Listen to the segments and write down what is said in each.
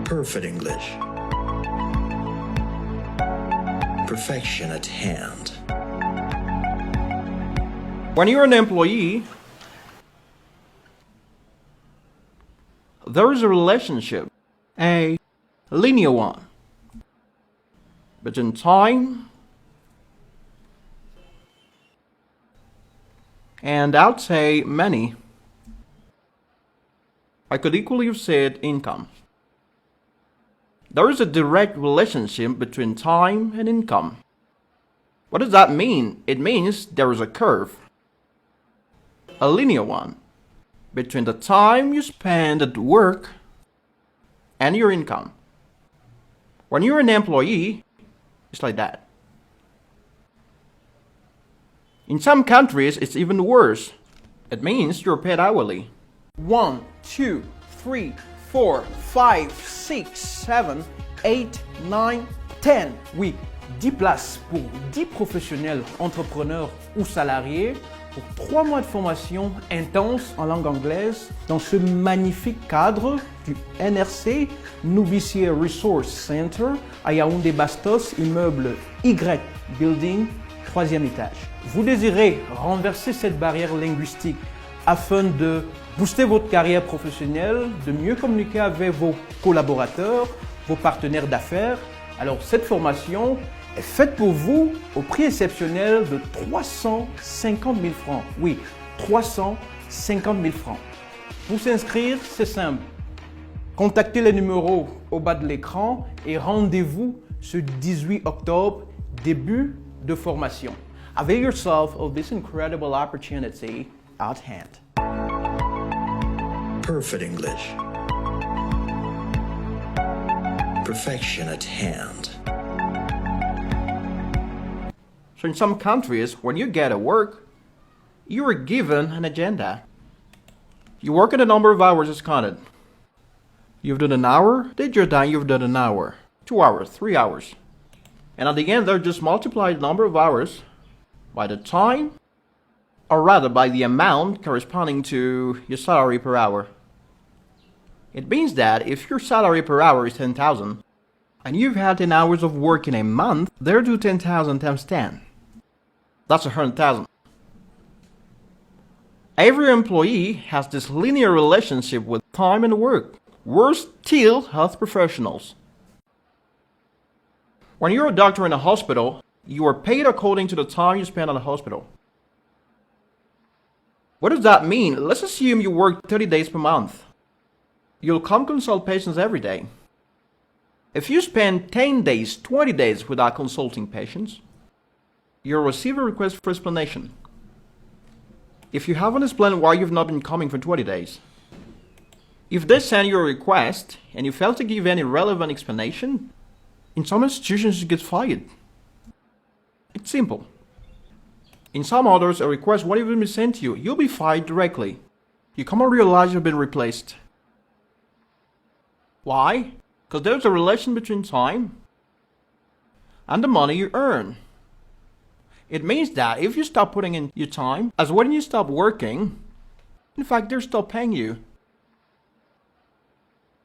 Perfect English. Perfection at hand. When you're an employee, there is a relationship, a linear one, between time and I'd say money. I could equally have said income. There is a direct relationship between time and income. What does that mean? It means there is a curve, a linear one, between the time you spend at work and your income. When you're an employee, it's like that. In some countries, it's even worse. It means you're paid hourly. 1, 2, 3, 4, 5, 6, 7, 8, 9, 10. Oui, 10 places pour 10 professionnels, entrepreneurs ou salariés pour 3 mois de formation intense en langue anglaise dans ce magnifique cadre du NRC, Nouvelle Resource Center à Yaoundé, Bastos, Immeuble Y Building, 3e étage. Vous désirez renverser cette barrière linguistique afin de booster votre carrière professionnelle, de mieux communiquer avec vos collaborateurs, vos partenaires d'affaires. Alors cette formation est faite pour vous au prix exceptionnel de 350 000 francs. Oui, 350 000 francs. Pour s'inscrire, c'est simple. Contactez les numéros au bas de l'écran et rendez-vous ce 18 octobre, début de formation. Avail yourself of this incredible opportunity at hand. Perfect English. Perfection at hand. So in some countries, when you get to work, you are given an agenda. You work in a number of hours is counted. You've done an hour, did your time, you've done an hour, 2 hours, 3 hours. And at the end, they're just multiply the number of hours by the time, or rather by the amount corresponding to your salary per hour. It means that if your salary per hour is 10,000, and you've had 10 hours of work in a month, they'll do 10,000 times 10. That's 100,000. Every employee has this linear relationship with time and work. Worse still, health professionals. When you're a doctor in a hospital, you are paid according to the time you spend at the hospital. What does that mean? Let's assume you work 30 days per month. You'll come consult patients every day. If you spend 10 days, 20 days without consulting patients, you'll receive a request for explanation. If you haven't explained why you've not been coming for 20 days, if they send you a request and you fail to give any relevant explanation, in some institutions you get fired. It's simple. In some others, a request won't even be sent to you. You'll be fired directly. You come and realize you've been replaced. Why? Because there's a relation between time and the money you earn. It means that if you stop putting in your time, as when you stop working, in fact, they'll stop paying you.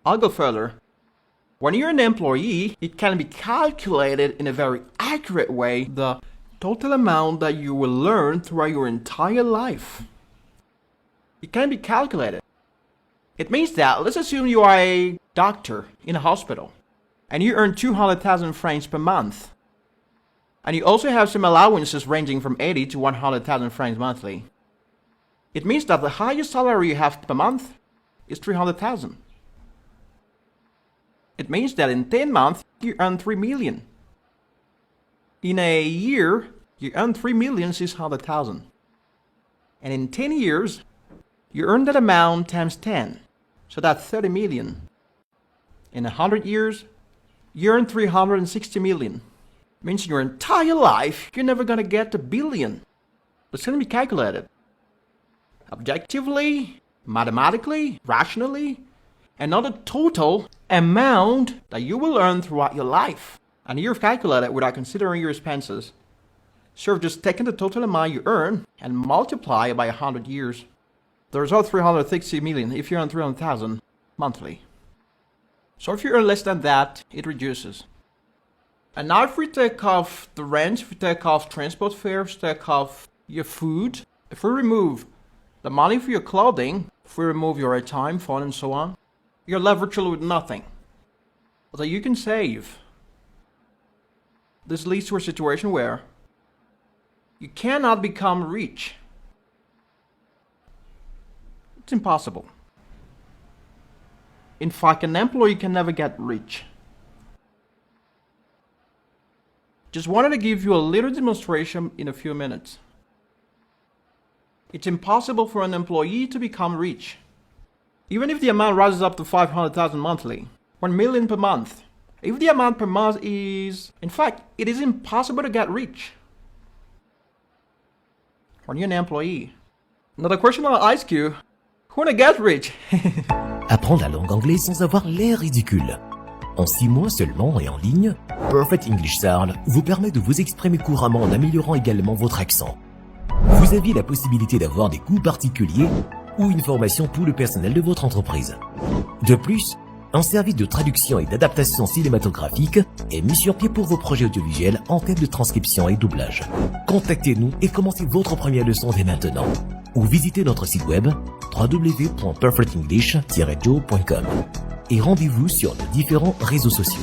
I'll go further. When you're an employee, it can be calculated in a very accurate way, the total amount that you will learn throughout your entire life. It can be calculated. It means that, let's assume you are a doctor in a hospital, and you earn 200,000 francs per month. And you also have some allowances ranging from 80 to 100,000 francs monthly. It means that the highest salary you have per month is 300,000. It means that in 10 months, you earn 3 million. In a year, you earn 3,600,000. And in 10 years, you earn that amount times 10. So that's 30 million. In 100 years, you earn 360 million. Means in your entire life, you're never gonna get a billion. It's gonna be calculated. Objectively, mathematically, rationally, and not the total amount that you will earn throughout your life. And you've calculated without considering your expenses. So you've just taken the total amount you earn and multiply it by 100 years. The result 360 million if you earn 300,000 monthly. So if you earn less than that, it reduces. And now if we take off the rent, if we take off transport fares, if we take off your food, if we remove the money for your clothing, if we remove your time, phone and so on, you're left virtually with nothing that you can save. This leads to a situation where you cannot become rich. It's impossible. In fact, an employee can never get rich. Just wanted to give you a little demonstration in a few minutes. It's impossible for an employee to become rich. Even if the amount rises up to 500,000 monthly, 1 million per month. If the amount per month is... In fact, it is impossible to get rich when you're an employee. Now the question I'll ask you, who wanna get rich? Apprendre la langue anglaise sans avoir l'air ridicule. En 6 mois seulement et en ligne, Perfect English Sound vous permet de vous exprimer couramment en améliorant également votre accent. Vous aviez la possibilité d'avoir des coûts particuliers ou une formation pour le personnel de votre entreprise. De plus, un service de traduction et d'adaptation cinématographique est mis sur pied pour vos projets audiovisuels en thème de transcription et doublage. Contactez-nous et commencez votre première leçon dès maintenant. Ou visitez notre site web www.perfectenglish-joe.com et rendez-vous sur nos différents réseaux sociaux.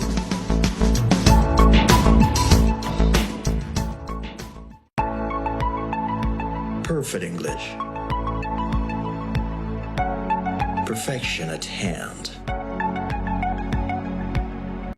Perfect English. Perfection at hand.